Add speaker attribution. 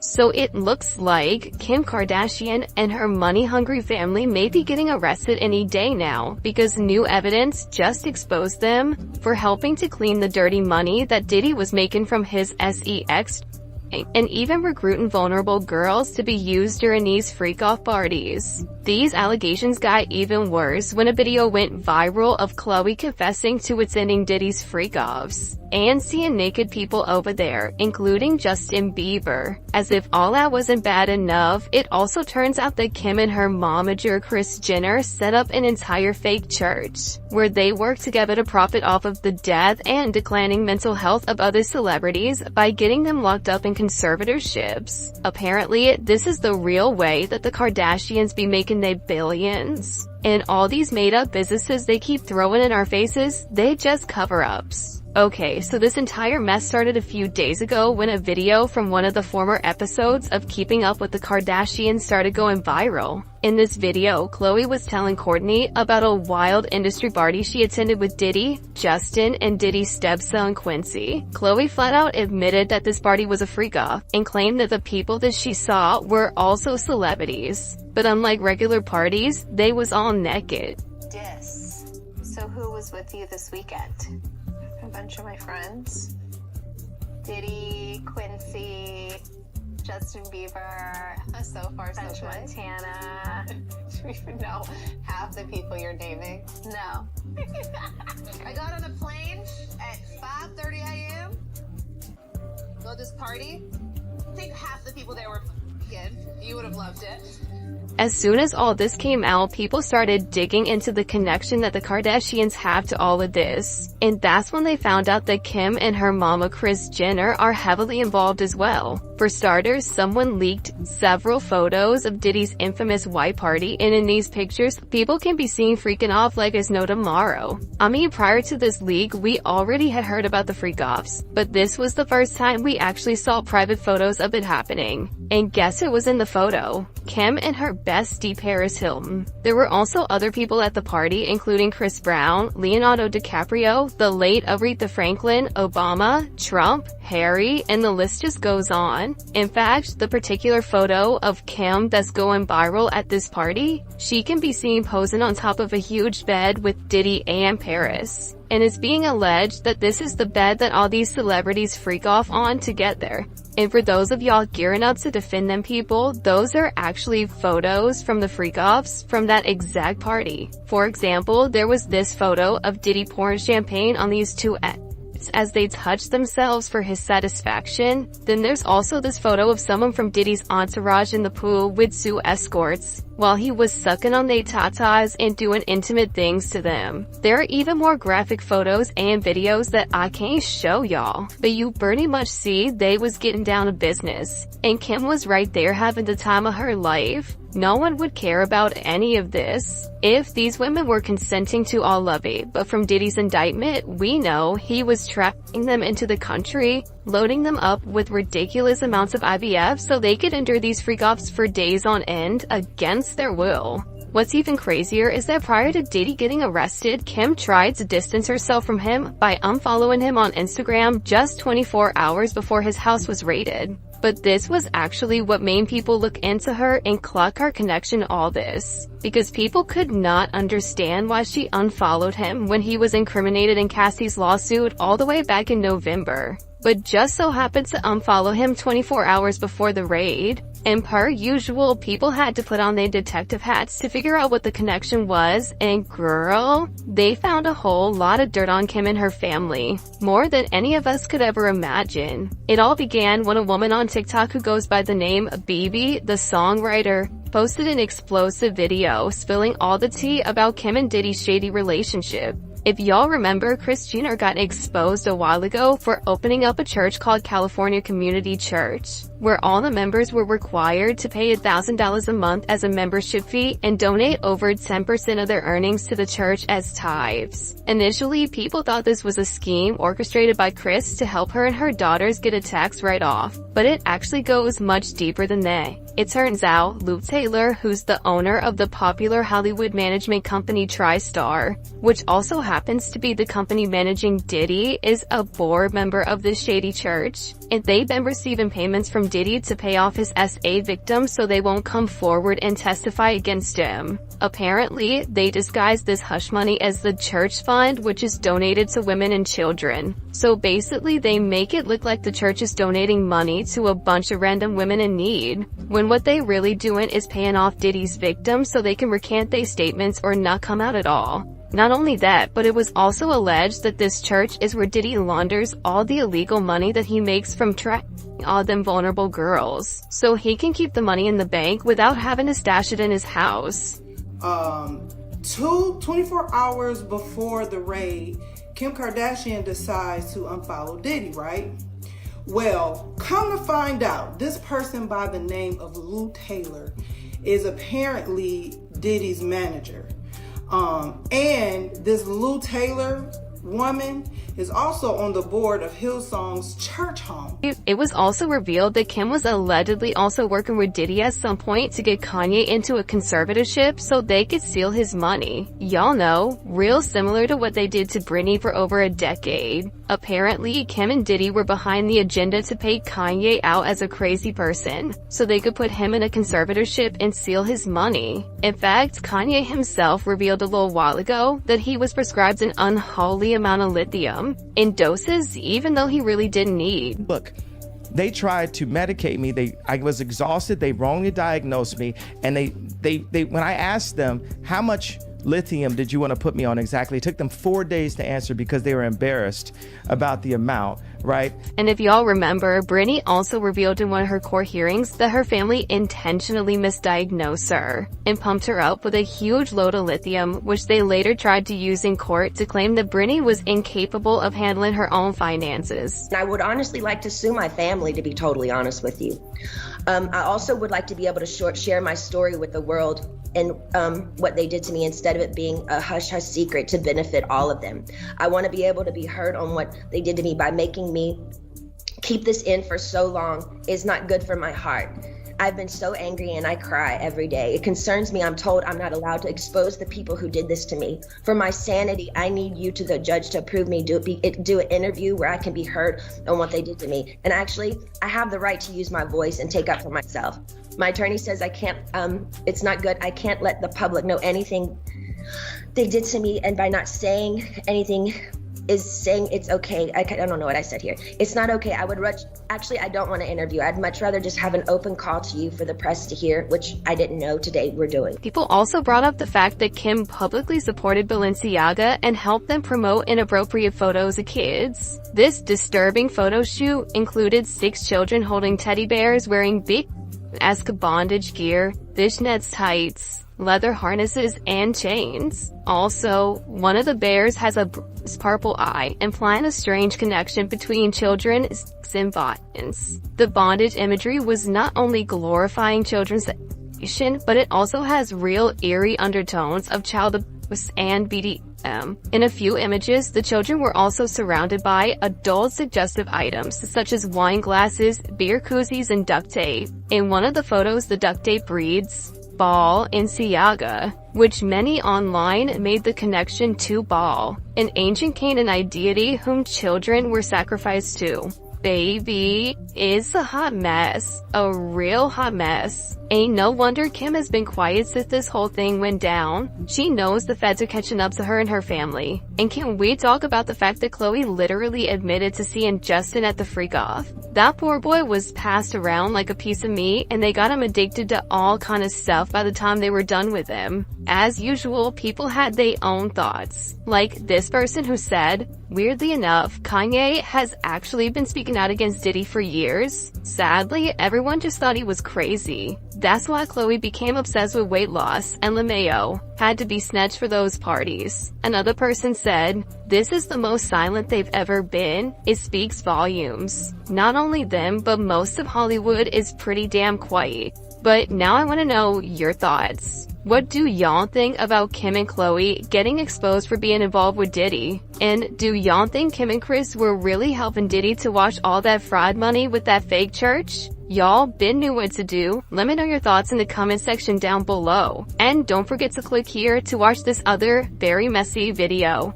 Speaker 1: So it looks like Kim Kardashian and her money-hungry family may be getting arrested any day now, because new evidence just exposed them for helping to clean the dirty money that Diddy was making from his L3aked, and even recruiting vulnerable girls to be used during these freak-off parties. These allegations got even worse when a video went viral of Khloe confessing to attending Diddy's freak-offs and seeing naked people over there, including Justin Bieber. As if all that wasn't bad enough, it also turns out that Kim and her momager Kris Jenner set up an entire fake church, where they work together to profit off of the death and declining mental health of other celebrities by getting them locked up in conservatorships. Apparently, this is the real way that the Kardashians be making their billions. And all these made-up businesses they keep throwing in our faces, they just cover-ups. Okay, so this entire mess started a few days ago when a video from one of the former episodes of Keeping Up with the Kardashians started going viral. In this video, Khloe was telling Kourtney about a wild industry party she attended with Diddy, Justin, and Diddy's stepson Quincy. Khloe flat out admitted that this party was a freak-off and claimed that the people that she saw were also celebrities. But unlike regular parties, they was all naked.
Speaker 2: Yes. So who was with you this weekend? A bunch of my friends. Diddy, Quincy, Justin Bieber, so far so good. Montana. Do you even know half the people you're naming? No. I got on a plane at 5:30 a.m. Go to this party. I think half the people there were f***ing. You would have loved it.
Speaker 1: As soon as all this came out, people started digging into the connection that the Kardashians have to all of this. And that's when they found out that Kim and her mama Kris Jenner are heavily involved as well. For starters, someone leaked several photos of Diddy's infamous white party, and in these pictures, people can be seen freaking off like there's no tomorrow. I mean, prior to this leak, we already had heard about the freak-offs, but this was the first time we actually saw private photos of it happening. And guess who was in the photo? Kim and her bestie Paris Hilton. There were also other people at the party, including Chris Brown, Leonardo DiCaprio, the late Aretha Franklin, Obama, Trump, Harry, and the list just goes on. In fact, the particular photo of Kim that's going viral at this party, she can be seen posing on top of a huge bed with Diddy and Paris. And it's being alleged that this is the bed that all these celebrities freak off on to get there. And for those of y'all gearing up to defend them people, those are actually photos from the freak-offs from that exact party. For example, there was this photo of Diddy pouring champagne on these two as they touch themselves for his satisfaction. Then there's also this photo of someone from Diddy's entourage in the pool with two escorts, while he was sucking on their tatas and doing intimate things to them. There are even more graphic photos and videos that I can't show y'all, but you pretty much see they was getting down to business. And Kim was right there having the time of her life. No one would care about any of this if these women were consenting to all of it, but from Diddy's indictment, we know he was trapping them into the country, loading them up with ridiculous amounts of IVF so they could endure these freak-offs for days on end against their will. What's even crazier is that prior to Diddy getting arrested, Kim tried to distance herself from him by unfollowing him on Instagram just 24 hours before his house was raided. But this was actually what made people look into her and clock her connection to all this, because people could not understand why she unfollowed him when he was incriminated in Cassie's lawsuit all the way back in November, but just so happened to unfollow him 24 hours before the raid. And per usual, people had to put on their detective hats to figure out what the connection was, and girl, they found a whole lot of dirt on Kim and her family, more than any of us could ever imagine. It all began when a woman on TikTok who goes by the name BB, the songwriter, posted an explosive video spilling all the tea about Kim and Diddy's shady relationship. If y'all remember, Kris Jenner got exposed a while ago for opening up a church called California Community Church, where all the members were required to pay $1,000 a month as a membership fee and donate over 10% of their earnings to the church as tithes. Initially, people thought this was a scheme orchestrated by Kris to help her and her daughters get a tax write-off, but it actually goes much deeper than that. It turns out, Luke Taylor, who's the owner of the popular Hollywood management company TriStar, which also happens to be the company managing Diddy, is a board member of this shady church, and they've been receiving payments from Diddy to pay off his SA victims so they won't come forward and testify against him. Apparently, they disguise this hush money as the church fund, which is donated to women and children. So basically, they make it look like the church is donating money to a bunch of random women in need, when what they really doing is paying off Diddy's victims so they can recant their statements or not come out at all. Not only that, but it was also alleged that this church is where Diddy launders all the illegal money that he makes from trafficking all them vulnerable girls, so he can keep the money in the bank without having to stash it in his house.
Speaker 3: 24 hours before the raid, Kim Kardashian decides to unfollow Diddy, right? Well, come to find out, this person by the name of Lou Taylor is apparently Diddy's manager. And this Lou Taylor woman is also on the board of Hillsong's church home.
Speaker 1: It was also revealed that Kim was allegedly also working with Diddy at some point to get Kanye into a conservatorship so they could steal his money. Y'all know, real similar to what they did to Britney for over a decade. Apparently, Kim and Diddy were behind the agenda to pay Kanye out as a crazy person, so they could put him in a conservatorship and steal his money. In fact, Kanye himself revealed a little while ago that he was prescribed an unholy amount of lithium in doses even though he really didn't need.
Speaker 4: Look, they tried to medicate me. I was exhausted. They wrongly diagnosed me, and they when I asked them how much lithium did you want to put me on exactly, it took them 4 days to answer because they were embarrassed about the amount, right?
Speaker 1: And if y'all remember, Britney also revealed in one of her court hearings that her family intentionally misdiagnosed her and pumped her up with a huge load of lithium, which they later tried to use in court to claim that Britney was incapable of handling her own finances.
Speaker 5: I would honestly like to sue my family, to be totally honest with you. I also would like to be able to share my story with the world and what they did to me, instead of it being a hush-hush secret to benefit all of them. I want to be able to be heard on what they did to me by making me keep this in for so long is not good for my heart. I've been so angry and I cry every day. It concerns me. I'm told I'm not allowed to expose the people who did this to me. For my sanity, I need you to the judge to approve me, do an interview where I can be heard on what they did to me. And actually, I have the right to use my voice and take up for myself. My attorney says I can't, it's not good. I can't let the public know anything they did to me, and by not saying anything is saying it's okay. I don't know what I said here. It's not okay. I don't want to interview. I'd much rather just have an open call to you for the press to hear, which I didn't know today we're doing.
Speaker 1: People also brought up the fact that Kim publicly supported Balenciaga and helped them promote inappropriate photos of kids. This disturbing photo shoot included 6 children holding teddy bears wearing big-esque bondage gear, fishnets tights, leather harnesses, and chains. Also, one of the bears has a purple eye, implying a strange connection between children and violence. The bondage imagery was not only glorifying children's sexuality, but it also has real eerie undertones of child abuse and BDSM. In a few images, the children were also surrounded by adult suggestive items such as wine glasses, beer koozies, and duct tape. In one of the photos, the duct tape reads, Baal in Siaga, which many online made the connection to Baal, an ancient Canaanite deity whom children were sacrificed to. Baby, it's a hot mess. A real hot mess. Ain't no wonder Kim has been quiet since this whole thing went down. She knows the feds are catching up to her and her family. And can we talk about the fact that Khloe literally admitted to seeing Justin at the freak-off? That poor boy was passed around like a piece of meat, and they got him addicted to all kind of stuff by the time they were done with him. As usual, people had their own thoughts. Like this person who said, weirdly enough, Kanye has actually been speaking out against Diddy for years. Sadly, everyone just thought he was crazy. That's why Khloe became obsessed with weight loss, and LeMayo had to be snatched for those parties. Another person said, this is the most silent they've ever been. It speaks volumes. Not only them, but most of Hollywood is pretty damn quiet. But now I want to know your thoughts. What do y'all think about Kim and Khloe getting exposed for being involved with Diddy? And do y'all think Kim and Kris were really helping Diddy to wash all that fraud money with that fake church? Y'all been knew what to do. Let me know your thoughts in the comment section down below. And don't forget to click here to watch this other very messy video.